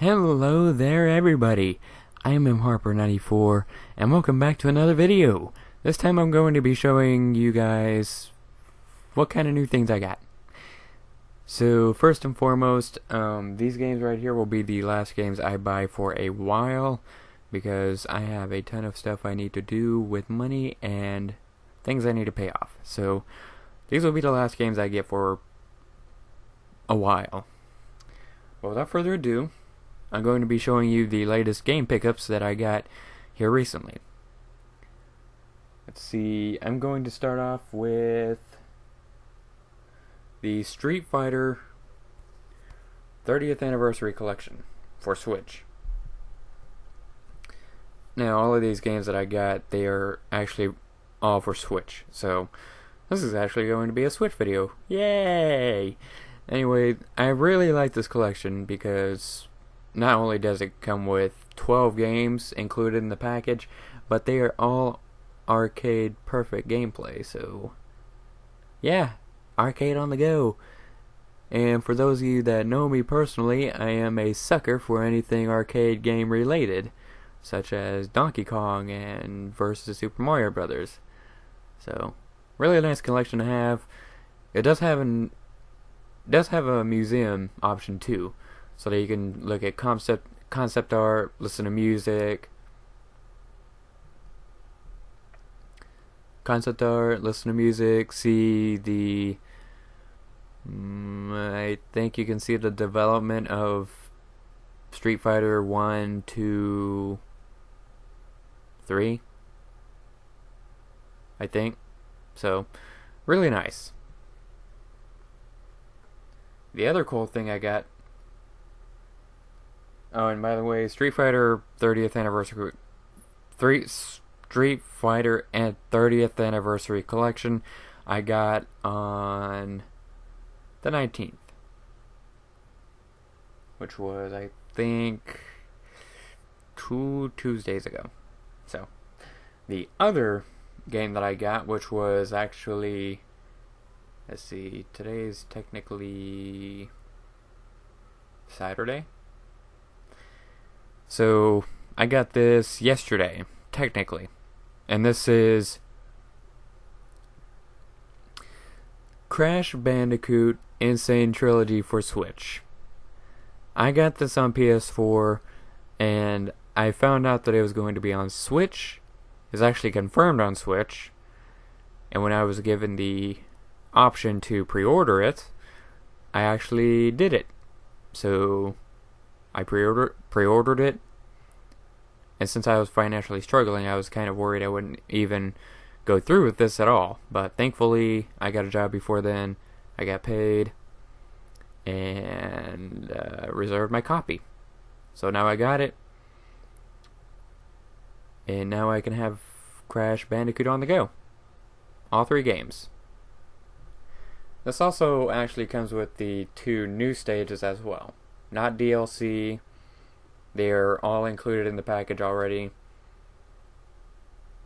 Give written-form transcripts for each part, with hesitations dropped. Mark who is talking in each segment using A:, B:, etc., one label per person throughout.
A: Hello there, everybody. I am mharper94, and welcome back to another video. This time I'm going to be showing you guys what kind of new things I got. So first and foremost, these games right here will be the last games I buy for a while, because I have a ton of stuff I need to do with money and things I need to pay off. So these will be the last games I get for a while. Well, without further ado, I'm going to be showing you the latest game pickups that I got here recently. Let's see, I'm going to start off with the Street Fighter 30th Anniversary Collection for Switch. Now, all of these games that I got, they are actually all for Switch, so this is actually going to be a Switch video. Yay! Anyway, I really like this collection because not only does it come with 12 games included in the package, but they are all arcade perfect gameplay, so yeah, arcade on the go. And for those of you that know me personally, I am a sucker for anything arcade game related, such as Donkey Kong and versus Super Mario Brothers. So, really nice collection to have. It does have a museum option too, so that you can look at concept art, listen to music, see the I think you can see the development of Street Fighter 1, 2, 3, I think. So, really nice. The other cool thing I got, oh, and by the way, Street Fighter 30th Anniversary, Street Fighter and 30th Anniversary Collection, I got on the 19th, which was, I think, 2 Tuesdays ago. So, the other game that I got, which was actually, let's see, today's technically Saturday. So, I got this yesterday, technically. And this is Crash Bandicoot N. Sane Trilogy for Switch. I got this on PS4, and I found out that it was going to be on Switch. It's actually confirmed on Switch. And when I was given the option to pre-order it, I actually did it. So I pre-ordered it, and since I was financially struggling, I was kind of worried I wouldn't even go through with this at all. But thankfully, I got a job before then, I got paid, and reserved my copy. So now I got it, and now I can have Crash Bandicoot on the go. All 3 games. This also actually comes with the 2 new stages as well. Not DLC. They're all included in the package already.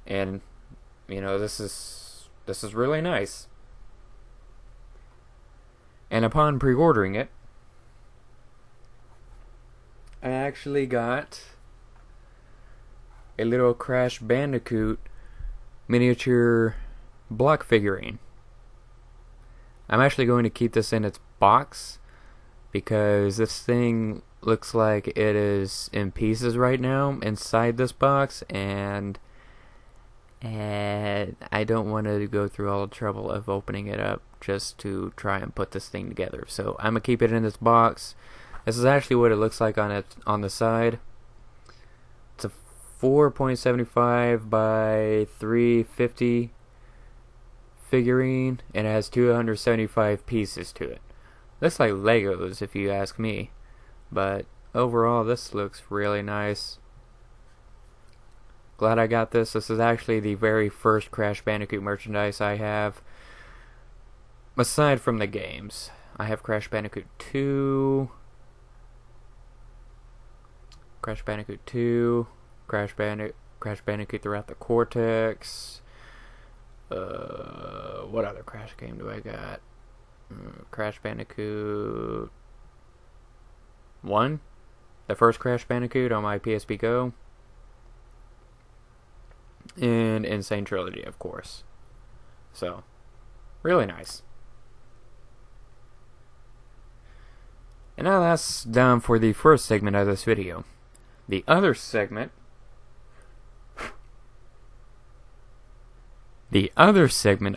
A: And, you know, this is really nice. And upon pre-ordering it, I actually got a little Crash Bandicoot miniature block figurine. I'm actually going to keep this in its box because this thing looks like it is in pieces right now inside this box, and I don't want to go through all the trouble of opening it up just to try and put this thing together. So I'm gonna keep it in this box. This is actually what it looks like on the side. It's a 4.75 by 350 figurine, and it has 275 pieces to it. Looks like Legos, if you ask me, but overall this looks really nice. Glad I got this. This is actually the very first Crash Bandicoot merchandise I have, aside from the games. I have Crash Bandicoot 2, Crash Bandicoot Throughout the Cortex. What other Crash game do I got? Crash Bandicoot 1, the first Crash Bandicoot on my PSP Go, and N. Sane Trilogy, of course. So, really nice. And now that's done for the first segment of this video. The other segment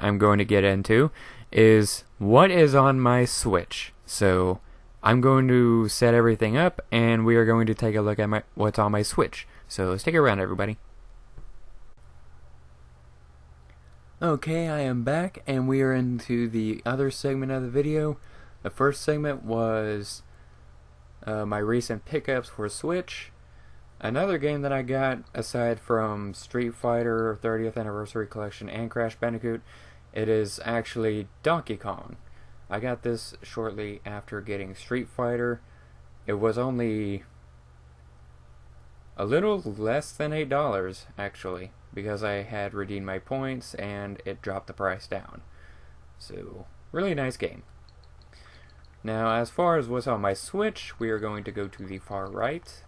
A: I'm going to get into is what is on my Switch. So I'm going to set everything up and we are going to take a look at what's on my Switch. So stick around, everybody. Okay, I am back and we are into the other segment of the video. The first segment was my recent pickups for Switch. Another game that I got, aside from Street Fighter 30th Anniversary Collection and Crash Bandicoot, it is actually Donkey Kong. I got this shortly after getting Street Fighter. It was only a little less than $8, actually, because I had redeemed my points and it dropped the price down. So, really nice game. Now, as far as what's on my Switch, we are going to go to the far right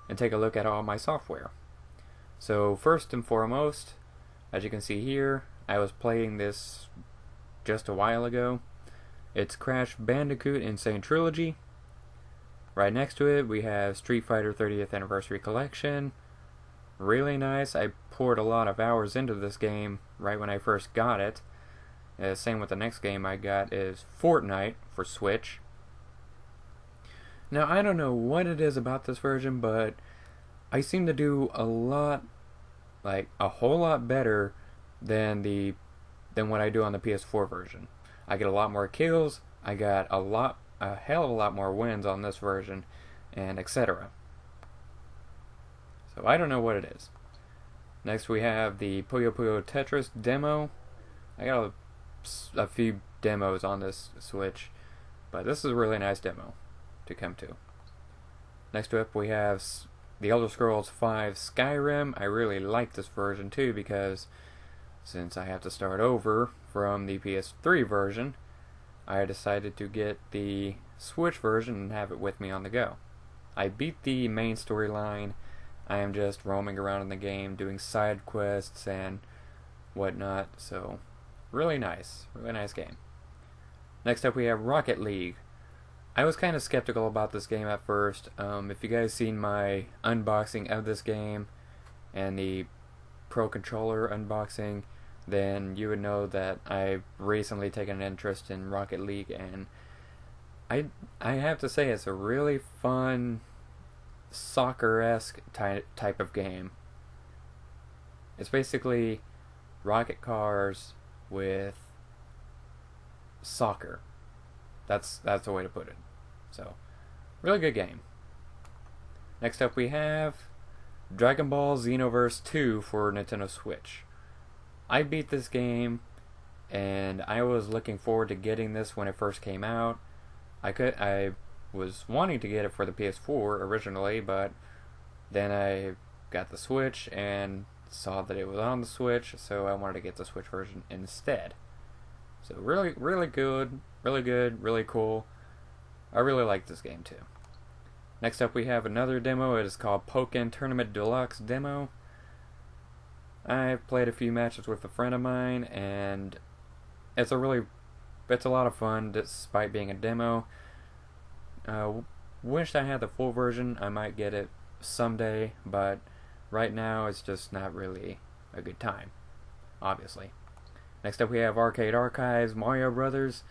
A: and take a look at all my software. So first and foremost, as you can see here, I was playing this just a while ago. It's Crash Bandicoot N. Sane Trilogy. Right next to it we have Street Fighter 30th Anniversary Collection. Really nice. I poured a lot of hours into this game right when I first got it. Same with the next game I got is Fortnite for Switch. Now, I don't know what it is about this version, but I seem to do a whole lot better than what I do on the PS4 version. I get a lot more kills, I got a hell of a lot more wins on this version, and etc. So I don't know what it is. Next we have the Puyo Puyo Tetris demo. I got a few demos on this Switch, but this is a really nice demo to come to. Next up we have The Elder Scrolls V Skyrim. I really like this version too because since I have to start over from the PS3 version, I decided to get the Switch version and have it with me on the go. I beat the main storyline. I am just roaming around in the game doing side quests and whatnot, so really nice game. Next up we have Rocket League. I was kind of skeptical about this game at first. If you guys seen my unboxing of this game and the Pro Controller unboxing, then you would know that I've recently taken an interest in Rocket League, and I have to say it's a really fun soccer-esque type of game. It's basically rocket cars with soccer. That's the way to put it. So, really good game. Next up we have Dragon Ball Xenoverse 2 for Nintendo Switch. I beat this game, and I was looking forward to getting this when it first came out. I was wanting to get it for the PS4 originally, but then I got the Switch and saw that it was on the Switch, so I wanted to get the Switch version instead. So really good, really cool. I really like this game too. Next up we have another demo. It is called Pokken Tournament Deluxe Demo. I've played a few matches with a friend of mine, and it's a lot of fun despite being a demo. Wish I had the full version. I might get it someday, but right now it's just not really a good time, obviously. Next up we have Arcade Archives Mario Brothers.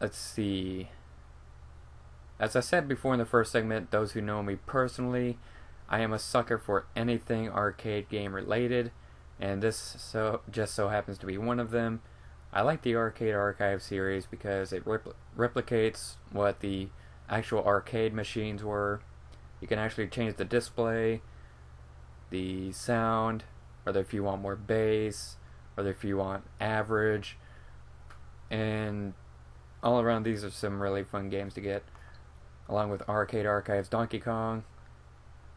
A: Let's see. As I said before in the first segment, those who know me personally, I am a sucker for anything arcade game related, and this just so happens to be one of them. I like the Arcade Archive series because it replicates what the actual arcade machines were. You can actually change the display, the sound, whether if you want more bass, whether if you want average, and all around these are some really fun games to get, along with Arcade Archives Donkey Kong,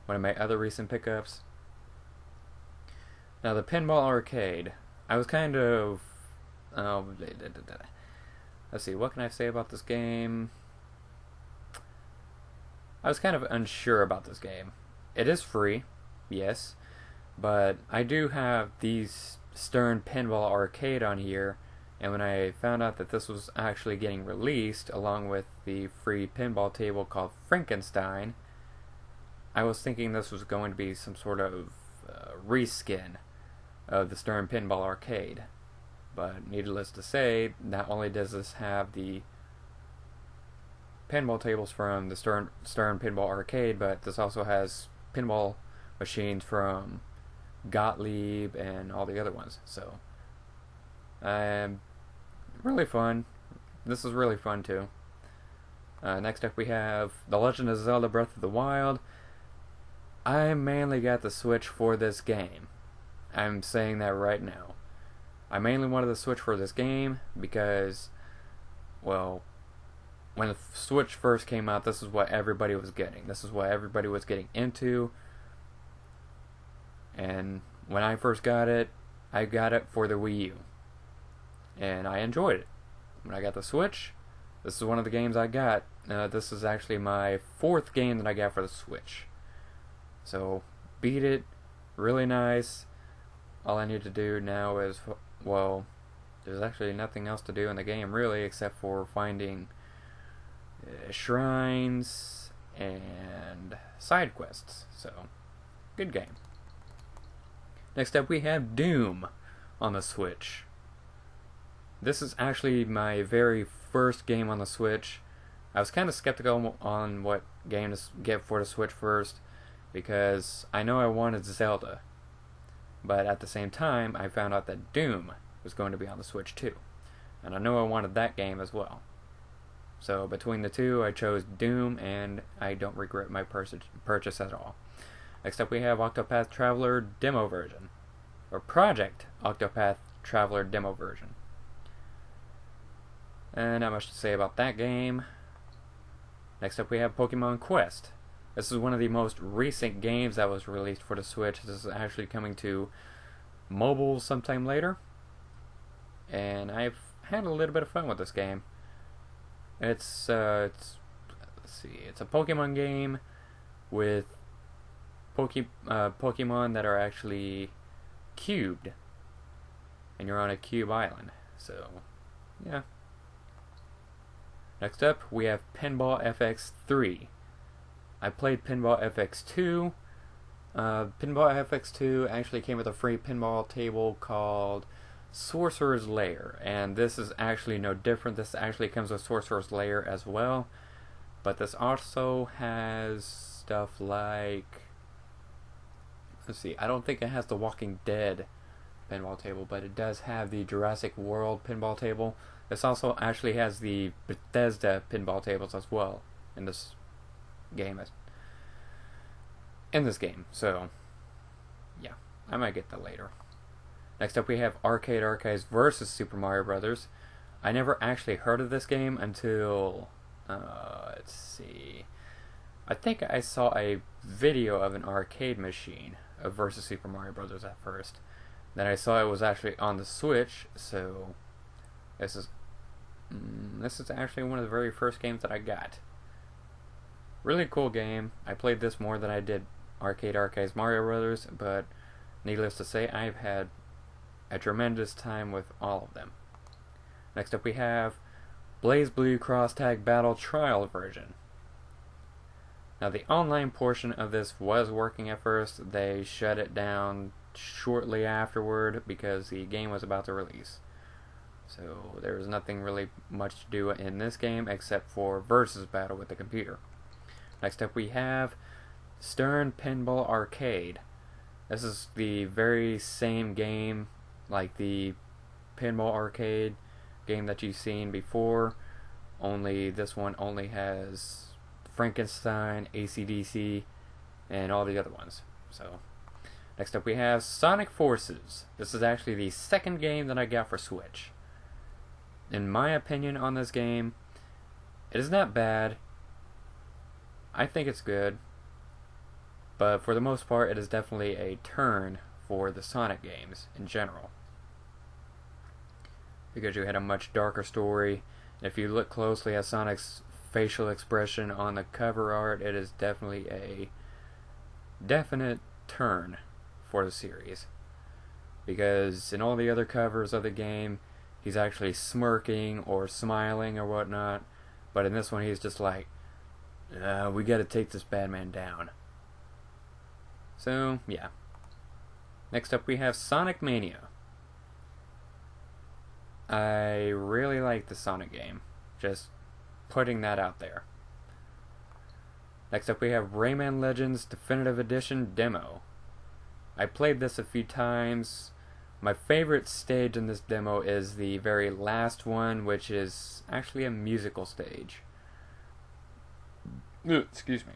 A: one of my other recent pickups. Now the Pinball Arcade, I was kind of let's see, what can I say about this game? I was kind of unsure about this game. It is free, yes, but I do have these Stern Pinball Arcade on here, and when I found out that this was actually getting released along with the free pinball table called Frankenstein, I was thinking this was going to be some sort of reskin of the Stern Pinball Arcade. But needless to say, not only does this have the pinball tables from the Stern Pinball Arcade, but this also has pinball machines from Gottlieb and all the other ones. So, really fun. This is really fun too. Next up we have The Legend of Zelda Breath of the Wild. I mainly got the Switch for this game. I'm saying that right now. I mainly wanted the Switch for this game because, well, when the Switch first came out, this is what everybody was getting. This is what everybody was getting into. And when I first got it, I got it for the Wii U. And I enjoyed it. When I got the Switch, this is one of the games I got. This is actually my 4th game that I got for the Switch. So, beat it. Really nice. All I need to do now is, well, there's actually nothing else to do in the game really except for finding shrines and side quests. So, good game. Next up we have Doom on the Switch. This is actually my very first game on the Switch. I was kind of skeptical on what game to get for the Switch first because I know I wanted Zelda. But at the same time, I found out that Doom was going to be on the Switch too. And I know I wanted that game as well. So between the two, I chose Doom, and I don't regret my purchase at all. Next up we have Octopath Traveler Demo Version. Or Project Octopath Traveler Demo Version. And not much to say about that game. Next up we have Pokemon Quest. This is one of the most recent games that was released for the Switch. This is actually coming to mobile sometime later. And I've had a little bit of fun with this game. It's let's see, it's a Pokemon game with Pokemon that are actually cubed. And you're on a cube island. So, yeah. Next up, we have Pinball FX 3. I played Pinball FX2. Pinball FX2 actually came with a free pinball table called Sorcerer's Lair, and this is actually no different. This actually comes with Sorcerer's Lair as well, but this also has stuff like, let's see, I don't think it has the Walking Dead pinball table, but it does have the Jurassic World pinball table. This also actually has the Bethesda pinball tables as well in this game. So yeah, I might get that later. Next up we have Arcade Archives vs. Super Mario Brothers. I never actually heard of this game until let's see, I think I saw a video of an arcade machine of versus Super Mario Brothers at first. Then I saw it was actually on the Switch, so this is actually one of the very first games that I got. Really cool game. I played this more than I did Arcade Archives Mario Brothers, but needless to say, I've had a tremendous time with all of them. Next up we have BlazBlue Cross Tag Battle Trial version. Now the online portion of this was working at first. They shut it down shortly afterward because the game was about to release. So there was nothing really much to do in this game except for versus battle with the computer. Next up we have Stern Pinball Arcade. This is the very same game like the Pinball Arcade game that you've seen before, only this one only has Frankenstein, AC/DC, and all the other ones. So, next up we have Sonic Forces. This is actually the second game that I got for Switch. In my opinion on this game, it is not bad. I think it's good. But for the most part, it is definitely a turn for the Sonic games in general. Because you had a much darker story. If you look closely at Sonic's facial expression on the cover art, it is definitely a definite turn for the series. Because in all the other covers of the game, he's actually smirking or smiling or whatnot. But in this one, he's just like, we gotta take this bad man down. So, yeah. Next up, we have Sonic Mania. I really like the Sonic game. Just putting that out there. Next up, we have Rayman Legends Definitive Edition Demo. I played this a few times. My favorite stage in this demo is the very last one, which is actually a musical stage. Excuse me.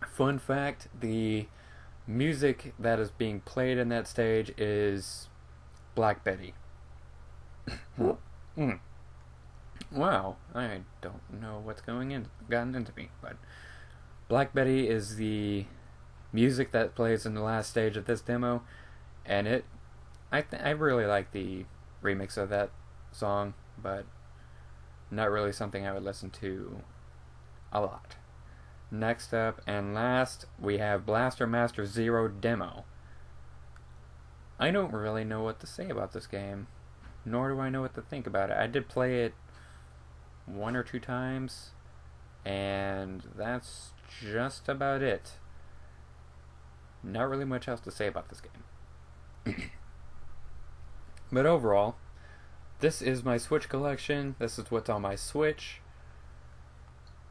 A: Fun fact, the music that is being played in that stage is Black Betty. Wow, I don't know what's gotten into me, but Black Betty is the music that plays in the last stage of this demo. And I really like the remix of that song, but not really something I would listen to a lot. Next up and last, we have Blaster Master Zero Demo. I don't really know what to say about this game, nor do I know what to think about it. I did play it 1 or 2 times, and that's just about it. Not really much else to say about this game. But overall, this is my Switch collection. This is what's on my Switch.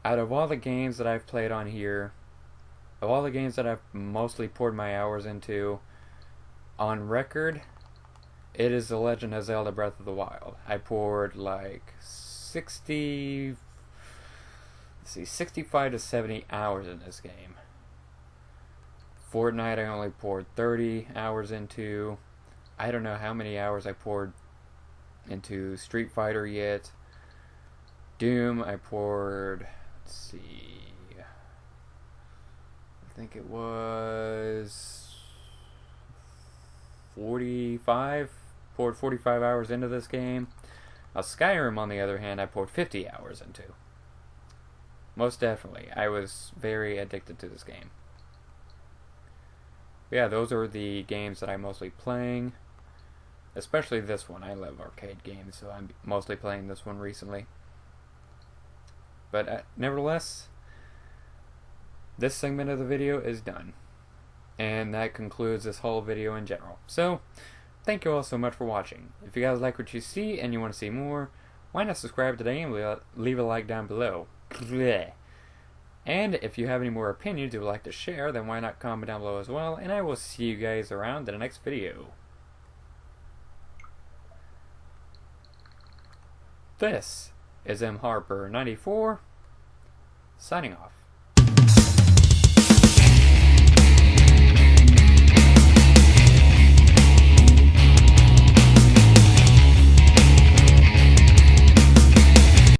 A: Out of all the games that I've played on here, of all the games that I've mostly poured my hours into, on record, it is The Legend of Zelda Breath of the Wild. I poured like 65 to 70 hours in this game. Fortnite I only poured 30 hours into. I don't know how many hours I poured into Street Fighter yet. Doom I poured, let's see, I think it was 45. Poured 45 hours into this game. Skyrim, on the other hand, I poured 50 hours into. Most definitely. I was very addicted to this game. Yeah, those are the games that I'm mostly playing. Especially this one. I love arcade games, so I'm mostly playing this one recently. But nevertheless, this segment of the video is done. And that concludes this whole video in general. So, thank you all so much for watching. If you guys like what you see and you want to see more, why not subscribe today and leave a like down below. And if you have any more opinions you would like to share, then why not comment down below as well, and I will see you guys around in the next video. This is M Harper 94, signing off.